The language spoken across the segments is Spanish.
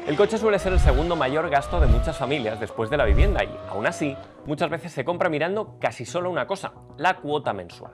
El coche suele ser el segundo mayor gasto de muchas familias después de la vivienda y, aún así, muchas veces se compra mirando casi solo una cosa, la cuota mensual.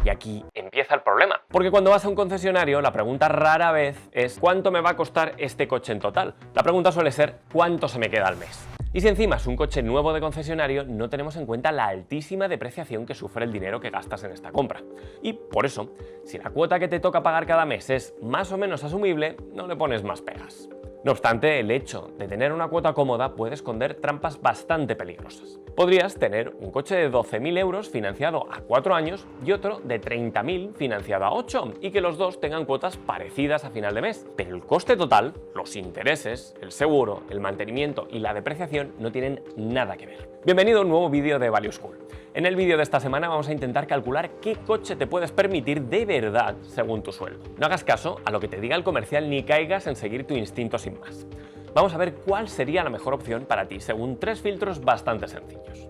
Y aquí empieza el problema, porque cuando vas a un concesionario la pregunta rara vez es ¿cuánto me va a costar este coche en total? La pregunta suele ser ¿cuánto se me queda al mes? Y si encima es un coche nuevo de concesionario, no tenemos en cuenta la altísima depreciación que sufre el dinero que gastas en esta compra. Y por eso, si la cuota que te toca pagar cada mes es más o menos asumible, no le pones más pegas. No obstante, el hecho de tener una cuota cómoda puede esconder trampas bastante peligrosas. Podrías tener un coche de 12.000 euros financiado a 4 años y otro de 30.000 financiado a 8 y que los dos tengan cuotas parecidas a final de mes. Pero el coste total, los intereses, el seguro, el mantenimiento y la depreciación no tienen nada que ver. Bienvenido a un nuevo vídeo de Value School. En el vídeo de esta semana vamos a intentar calcular qué coche te puedes permitir de verdad según tu sueldo. No hagas caso a lo que te diga el comercial ni caigas en seguir tu instinto sin más. Vamos a ver cuál sería la mejor opción para ti según 3 filtros bastante sencillos.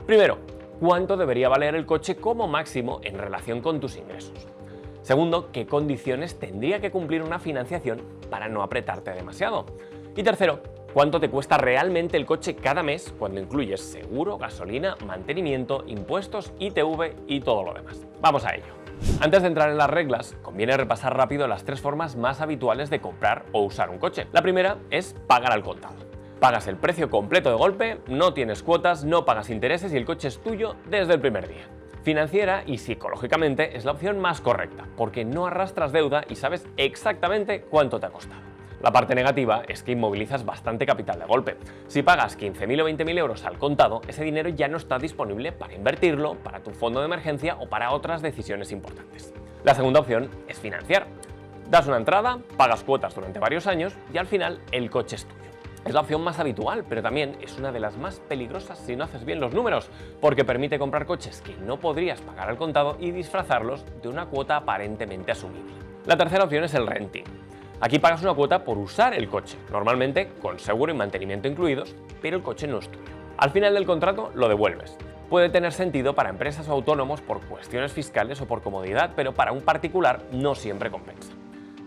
Primero, ¿cuánto debería valer el coche como máximo en relación con tus ingresos? Segundo, ¿qué condiciones tendría que cumplir una financiación para no apretarte demasiado? Y tercero, ¿cuánto te cuesta realmente el coche cada mes cuando incluyes seguro, gasolina, mantenimiento, impuestos, ITV y todo lo demás? Vamos a ello. Antes de entrar en las reglas, conviene repasar rápido las 3 formas más habituales de comprar o usar un coche. La primera es pagar al contado. Pagas el precio completo de golpe, no tienes cuotas, no pagas intereses y el coche es tuyo desde el primer día. Financiera y psicológicamente es la opción más correcta, porque no arrastras deuda y sabes exactamente cuánto te ha costado. La parte negativa es que inmovilizas bastante capital de golpe. Si pagas 15.000 o 20.000 euros al contado, ese dinero ya no está disponible para invertirlo, para tu fondo de emergencia o para otras decisiones importantes. La segunda opción es financiar. Das una entrada, pagas cuotas durante varios años y al final el coche es tuyo. Es la opción más habitual, pero también es una de las más peligrosas si no haces bien los números, porque permite comprar coches que no podrías pagar al contado y disfrazarlos de una cuota aparentemente asumible. La tercera opción es el renting. Aquí pagas una cuota por usar el coche, normalmente con seguro y mantenimiento incluidos, pero el coche no es tuyo. Al final del contrato lo devuelves. Puede tener sentido para empresas o autónomos por cuestiones fiscales o por comodidad, pero para un particular no siempre compensa.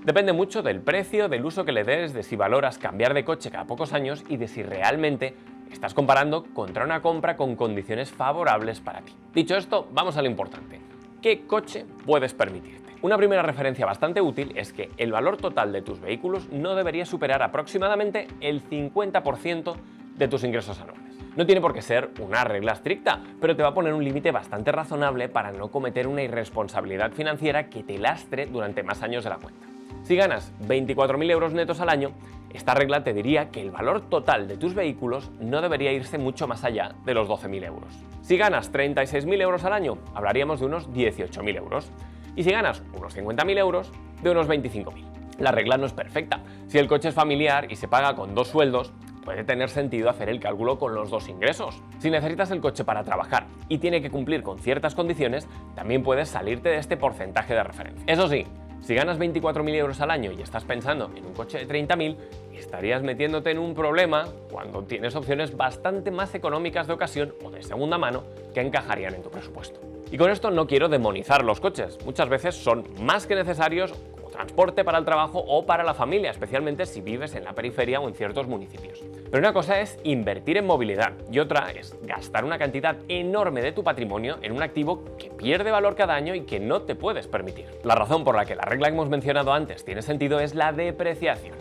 Depende mucho del precio, del uso que le des, de si valoras cambiar de coche cada pocos años y de si realmente estás comparando contra una compra con condiciones favorables para ti. Dicho esto, vamos a lo importante. ¿Qué coche puedes permitirte? Una primera referencia bastante útil es que el valor total de tus vehículos no debería superar aproximadamente el 50% de tus ingresos anuales. No tiene por qué ser una regla estricta, pero te va a poner un límite bastante razonable para no cometer una irresponsabilidad financiera que te lastre durante más años de la cuenta. Si ganas 24.000 euros netos al año, esta regla te diría que el valor total de tus vehículos no debería irse mucho más allá de los 12.000 euros. Si ganas 36.000 euros al año, hablaríamos de unos 18.000 euros. Y si ganas unos 50.000 euros, de unos 25.000. La regla no es perfecta. Si el coche es familiar y se paga con 2 sueldos, puede tener sentido hacer el cálculo con los 2 ingresos. Si necesitas el coche para trabajar y tiene que cumplir con ciertas condiciones, también puedes salirte de este porcentaje de referencia. Eso sí, si ganas 24.000 euros al año y estás pensando en un coche de 30.000, estarías metiéndote en un problema cuando tienes opciones bastante más económicas de ocasión o de segunda mano que encajarían en tu presupuesto. Y con esto no quiero demonizar los coches, muchas veces son más que necesarios como transporte para el trabajo o para la familia, especialmente si vives en la periferia o en ciertos municipios. Pero una cosa es invertir en movilidad y otra es gastar una cantidad enorme de tu patrimonio en un activo que pierde valor cada año y que no te puedes permitir. La razón por la que la regla que hemos mencionado antes tiene sentido es la depreciación.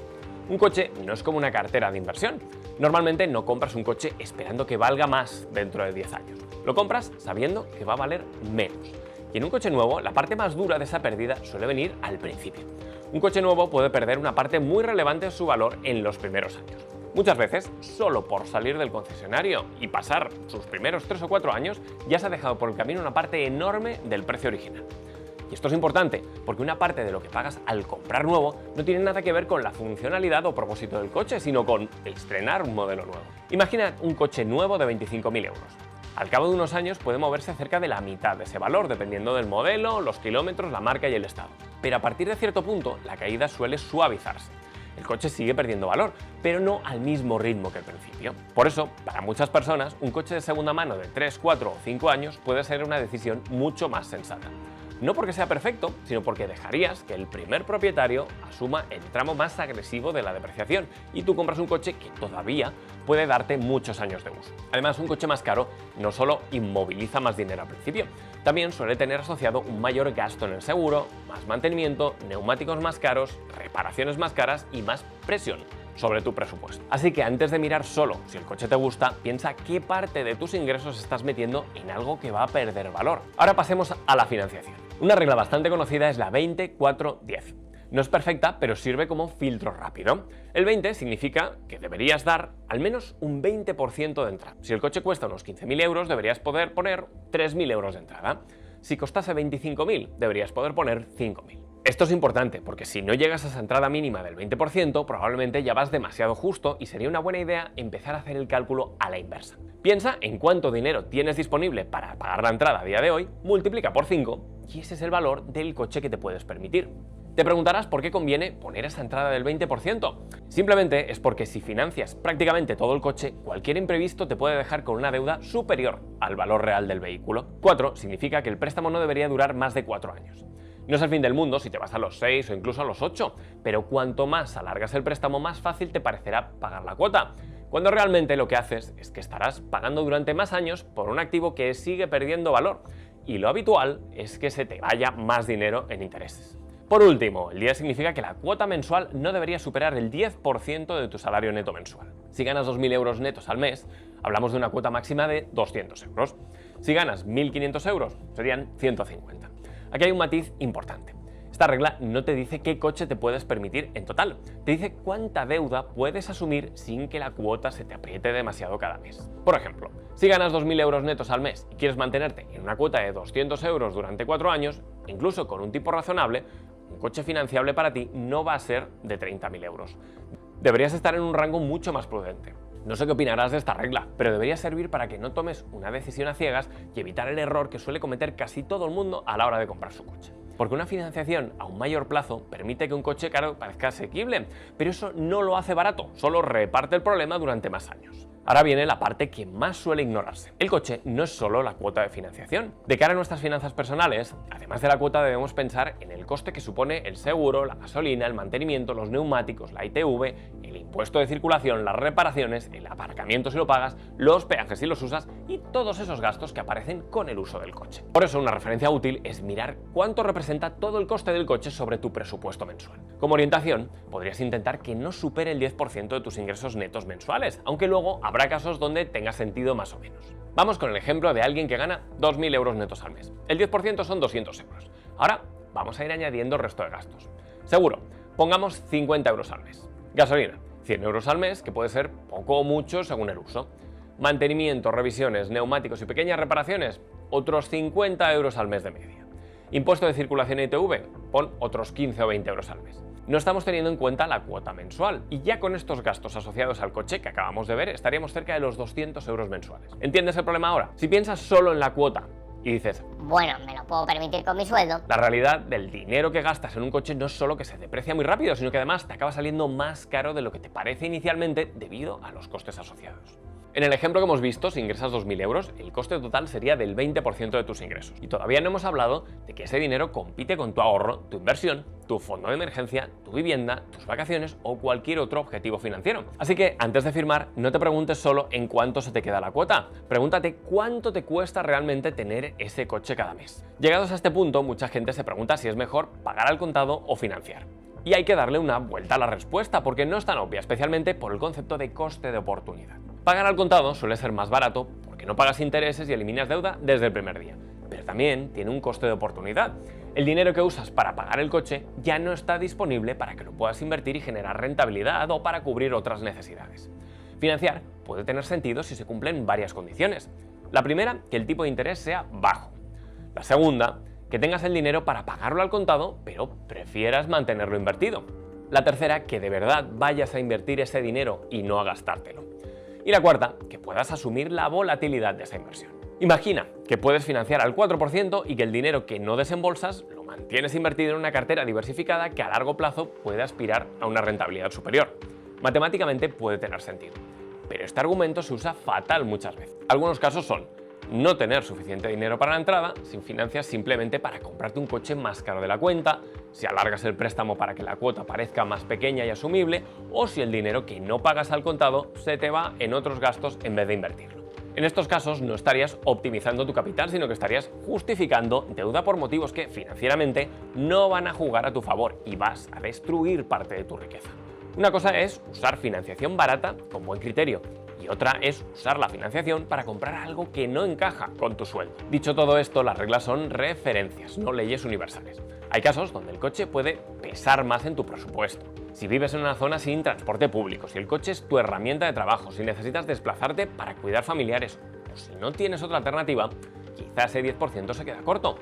Un coche no es como una cartera de inversión. Normalmente no compras un coche esperando que valga más dentro de 10 años. Lo compras sabiendo que va a valer menos. Y en un coche nuevo, la parte más dura de esa pérdida suele venir al principio. Un coche nuevo puede perder una parte muy relevante de su valor en los primeros años. Muchas veces, solo por salir del concesionario y pasar sus primeros 3 o 4 años, ya se ha dejado por el camino una parte enorme del precio original. Y esto es importante, porque una parte de lo que pagas al comprar nuevo no tiene nada que ver con la funcionalidad o propósito del coche, sino con estrenar un modelo nuevo. Imagina un coche nuevo de 25.000 euros. Al cabo de unos años puede moverse cerca de la mitad de ese valor, dependiendo del modelo, los kilómetros, la marca y el estado. Pero a partir de cierto punto, la caída suele suavizarse. El coche sigue perdiendo valor, pero no al mismo ritmo que al principio. Por eso, para muchas personas, un coche de segunda mano de 3, 4 o 5 años puede ser una decisión mucho más sensata. no porque sea perfecto, sino porque dejarías que el primer propietario asuma el tramo más agresivo de la depreciación y tú compras un coche que todavía puede darte muchos años de uso. Además, un coche más caro no solo inmoviliza más dinero al principio, también suele tener asociado un mayor gasto en el seguro, más mantenimiento, neumáticos más caros, reparaciones más caras y más presión sobre tu presupuesto. Así que antes de mirar solo si el coche te gusta, piensa qué parte de tus ingresos estás metiendo en algo que va a perder valor. Ahora pasemos a la financiación. Una regla bastante conocida es la 20-4-10. No es perfecta, pero sirve como filtro rápido. El 20 significa que deberías dar al menos un 20% de entrada. Si el coche cuesta unos 15.000 euros, deberías poder poner 3.000 euros de entrada. Si costase 25.000, deberías poder poner 5.000. Esto es importante porque si no llegas a esa entrada mínima del 20%, probablemente ya vas demasiado justo y sería una buena idea empezar a hacer el cálculo a la inversa. Piensa en cuánto dinero tienes disponible para pagar la entrada a día de hoy, multiplica por 5 y ese es el valor del coche que te puedes permitir. Te preguntarás por qué conviene poner esa entrada del 20%. Simplemente es porque si financias prácticamente todo el coche, cualquier imprevisto te puede dejar con una deuda superior al valor real del vehículo. 4 significa que el préstamo no debería durar más de 4 años. No es el fin del mundo si te vas a los 6 o incluso a los 8, pero cuanto más alargas el préstamo, más fácil te parecerá pagar la cuota, cuando realmente lo que haces es que estarás pagando durante más años por un activo que sigue perdiendo valor, y lo habitual es que se te vaya más dinero en intereses. Por último, el 10 significa que la cuota mensual no debería superar el 10% de tu salario neto mensual. Si ganas 2.000 euros netos al mes, hablamos de una cuota máxima de 200 euros. Si ganas 1.500 euros, serían 150. Aquí hay un matiz importante. Esta regla no te dice qué coche te puedes permitir en total, te dice cuánta deuda puedes asumir sin que la cuota se te apriete demasiado cada mes. Por ejemplo, si ganas 2.000 euros netos al mes y quieres mantenerte en una cuota de 200 euros durante 4 años, incluso con un tipo razonable, un coche financiable para ti no va a ser de 30.000 euros. Deberías estar en un rango mucho más prudente. No sé qué opinarás de esta regla, pero debería servir para que no tomes una decisión a ciegas y evitar el error que suele cometer casi todo el mundo a la hora de comprar su coche. Porque una financiación a un mayor plazo permite que un coche caro parezca asequible, pero eso no lo hace barato, solo reparte el problema durante más años. Ahora viene la parte que más suele ignorarse. El coche no es solo la cuota de financiación. De cara a nuestras finanzas personales, además de la cuota debemos pensar en el coste que supone el seguro, la gasolina, el mantenimiento, los neumáticos, la ITV, el impuesto de circulación, las reparaciones, el aparcamiento si lo pagas, los peajes si los usas y todos esos gastos que aparecen con el uso del coche. Por eso una referencia útil es mirar cuánto representa todo el coste del coche sobre tu presupuesto mensual. Como orientación, podrías intentar que no supere el 10% de tus ingresos netos mensuales, aunque luego habrá casos donde tenga sentido más o menos. Vamos con el ejemplo de alguien que gana 2.000 euros netos al mes. El 10% son 200 euros. Ahora vamos a ir añadiendo el resto de gastos. Seguro, pongamos 50 euros al mes. Gasolina, 100 euros al mes, que puede ser poco o mucho según el uso. Mantenimiento, revisiones, neumáticos y pequeñas reparaciones, otros 50 euros al mes de media. Impuesto de circulación e ITV, pon otros 15 o 20 euros al mes. No estamos teniendo en cuenta la cuota mensual y ya con estos gastos asociados al coche que acabamos de ver estaríamos cerca de los 200 euros mensuales. ¿Entiendes el problema ahora? Si piensas solo en la cuota y dices, bueno, me lo puedo permitir con mi sueldo, la realidad del dinero que gastas en un coche no es solo que se deprecia muy rápido, sino que además te acaba saliendo más caro de lo que te parece inicialmente debido a los costes asociados. En el ejemplo que hemos visto, si ingresas 2.000 euros, el coste total sería del 20% de tus ingresos. Y todavía no hemos hablado de que ese dinero compite con tu ahorro, tu inversión, tu fondo de emergencia, tu vivienda, tus vacaciones o cualquier otro objetivo financiero. Así que antes de firmar, no te preguntes solo en cuánto se te queda la cuota. Pregúntate cuánto te cuesta realmente tener ese coche cada mes. Llegados a este punto, mucha gente se pregunta si es mejor pagar al contado o financiar. Y hay que darle una vuelta a la respuesta porque no es tan obvia, especialmente por el concepto de coste de oportunidad. Pagar al contado suele ser más barato porque no pagas intereses y eliminas deuda desde el primer día, pero también tiene un coste de oportunidad. El dinero que usas para pagar el coche ya no está disponible para que lo puedas invertir y generar rentabilidad o para cubrir otras necesidades. Financiar puede tener sentido si se cumplen varias condiciones. La primera, que el tipo de interés sea bajo. La segunda, que tengas el dinero para pagarlo al contado, pero prefieras mantenerlo invertido. La tercera, que de verdad vayas a invertir ese dinero y no a gastártelo. Y la cuarta, que puedas asumir la volatilidad de esa inversión. Imagina que puedes financiar al 4% y que el dinero que no desembolsas lo mantienes invertido en una cartera diversificada que a largo plazo puede aspirar a una rentabilidad superior. Matemáticamente puede tener sentido, pero este argumento se usa fatal muchas veces. Algunos casos son: no tener suficiente dinero para la entrada, si financias simplemente para comprarte un coche más caro de la cuenta, si alargas el préstamo para que la cuota parezca más pequeña y asumible, o si el dinero que no pagas al contado se te va en otros gastos en vez de invertirlo. En estos casos no estarías optimizando tu capital, sino que estarías justificando deuda por motivos que financieramente no van a jugar a tu favor y vas a destruir parte de tu riqueza. Una cosa es usar financiación barata con buen criterio y otra es usar la financiación para comprar algo que no encaja con tu sueldo. Dicho todo esto, las reglas son referencias, no leyes universales. Hay casos donde el coche puede pesar más en tu presupuesto. Si vives en una zona sin transporte público, si el coche es tu herramienta de trabajo, si necesitas desplazarte para cuidar familiares o si no tienes otra alternativa, quizás ese 10% se queda corto.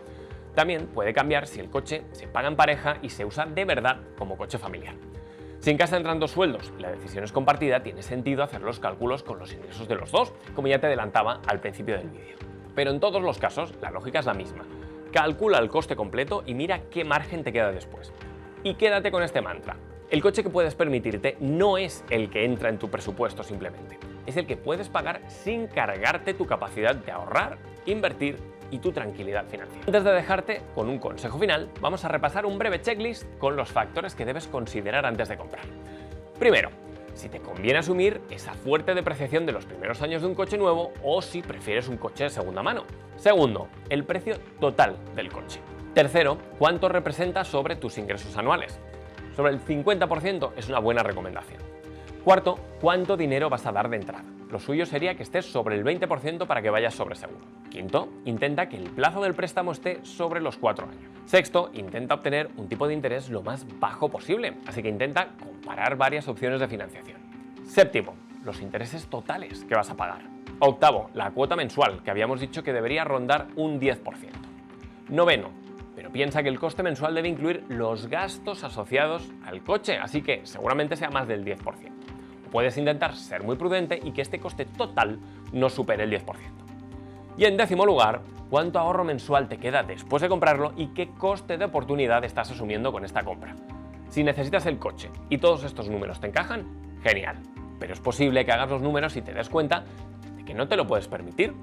También puede cambiar si el coche se paga en pareja y se usa de verdad como coche familiar. Si en casa entran dos sueldos y la decisión es compartida, tiene sentido hacer los cálculos con los ingresos de los dos, como ya te adelantaba al principio del vídeo. Pero en todos los casos, la lógica es la misma. Calcula el coste completo y mira qué margen te queda después. Y quédate con este mantra. El coche que puedes permitirte no es el que entra en tu presupuesto simplemente. Es el que puedes pagar sin cargarte tu capacidad de ahorrar, invertir y tu tranquilidad financiera. Antes de dejarte con un consejo final, vamos a repasar un breve checklist con los factores que debes considerar antes de comprar. Primero, si te conviene asumir esa fuerte depreciación de los primeros años de un coche nuevo o si prefieres un coche de segunda mano. Segundo, el precio total del coche. Tercero, cuánto representa sobre tus ingresos anuales. Sobre el 50% es una buena recomendación. Cuarto, cuánto dinero vas a dar de entrada. Lo suyo sería que estés sobre el 20% para que vayas sobre seguro. Quinto, intenta que el plazo del préstamo esté sobre los 4 años. Sexto, intenta obtener un tipo de interés lo más bajo posible, así que intenta comparar varias opciones de financiación. Séptimo, los intereses totales que vas a pagar. Octavo, la cuota mensual, que habíamos dicho que debería rondar un 10%. Noveno, pero piensa que el coste mensual debe incluir los gastos asociados al coche, así que seguramente sea más del 10%. Puedes intentar ser muy prudente y que este coste total no supere el 10%. Y en décimo lugar, cuánto ahorro mensual te queda después de comprarlo y qué coste de oportunidad estás asumiendo con esta compra. Si necesitas el coche y todos estos números te encajan, genial. Pero es posible que hagas los números y te des cuenta de que no te lo puedes permitir.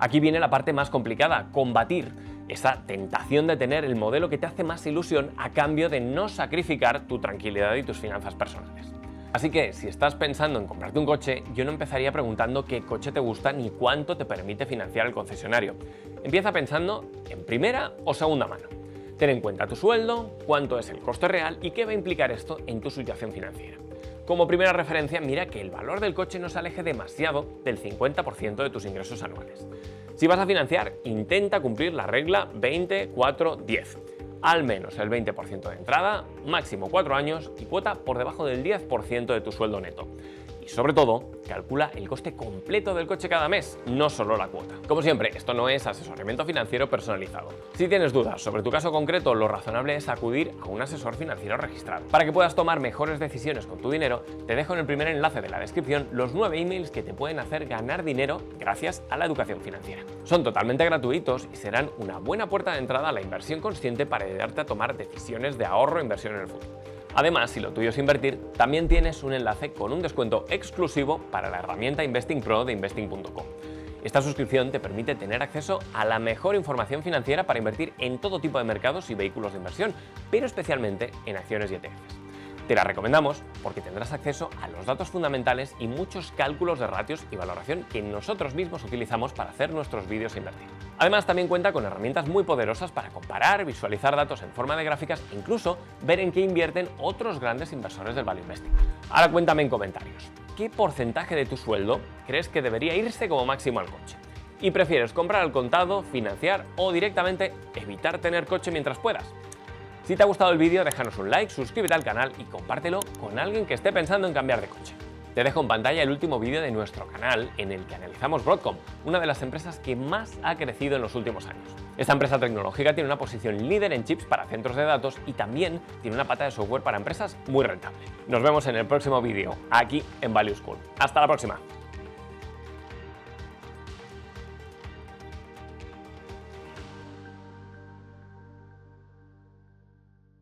Aquí viene la parte más complicada, combatir esa tentación de tener el modelo que te hace más ilusión a cambio de no sacrificar tu tranquilidad y tus finanzas personales. Así que si estás pensando en comprarte un coche, yo no empezaría preguntando qué coche te gusta ni cuánto te permite financiar el concesionario. Empieza pensando en primera o segunda mano. Ten en cuenta tu sueldo, cuánto es el coste real y qué va a implicar esto en tu situación financiera. Como primera referencia, mira que el valor del coche no se aleje demasiado del 50% de tus ingresos anuales. Si vas a financiar, intenta cumplir la regla 20-4-10. Al menos el 20% de entrada, máximo 4 años y cuota por debajo del 10% de tu sueldo neto. Y sobre todo, calcula el coste completo del coche cada mes, no solo la cuota. Como siempre, esto no es asesoramiento financiero personalizado. Si tienes dudas sobre tu caso concreto, lo razonable es acudir a un asesor financiero registrado. Para que puedas tomar mejores decisiones con tu dinero, te dejo en el primer enlace de la descripción los 9 emails que te pueden hacer ganar dinero gracias a la educación financiera. Son totalmente gratuitos y serán una buena puerta de entrada a la inversión consciente para ayudarte a tomar decisiones de ahorro e inversión en el futuro. Además, si lo tuyo es invertir, también tienes un enlace con un descuento exclusivo para la herramienta Investing Pro de Investing.com. Esta suscripción te permite tener acceso a la mejor información financiera para invertir en todo tipo de mercados y vehículos de inversión, pero especialmente en acciones y ETFs. Te la recomendamos porque tendrás acceso a los datos fundamentales y muchos cálculos de ratios y valoración que nosotros mismos utilizamos para hacer nuestros vídeos e invertir. Además, también cuenta con herramientas muy poderosas para comparar, visualizar datos en forma de gráficas e incluso ver en qué invierten otros grandes inversores del value investing. Ahora cuéntame en comentarios, ¿qué porcentaje de tu sueldo crees que debería irse como máximo al coche? ¿Y prefieres comprar al contado, financiar o directamente evitar tener coche mientras puedas? Si te ha gustado el vídeo, déjanos un like, suscríbete al canal y compártelo con alguien que esté pensando en cambiar de coche. Te dejo en pantalla el último vídeo de nuestro canal en el que analizamos Broadcom, una de las empresas que más ha crecido en los últimos años. Esta empresa tecnológica tiene una posición líder en chips para centros de datos y también tiene una pata de software para empresas muy rentable. Nos vemos en el próximo vídeo, aquí en Value School. ¡Hasta la próxima!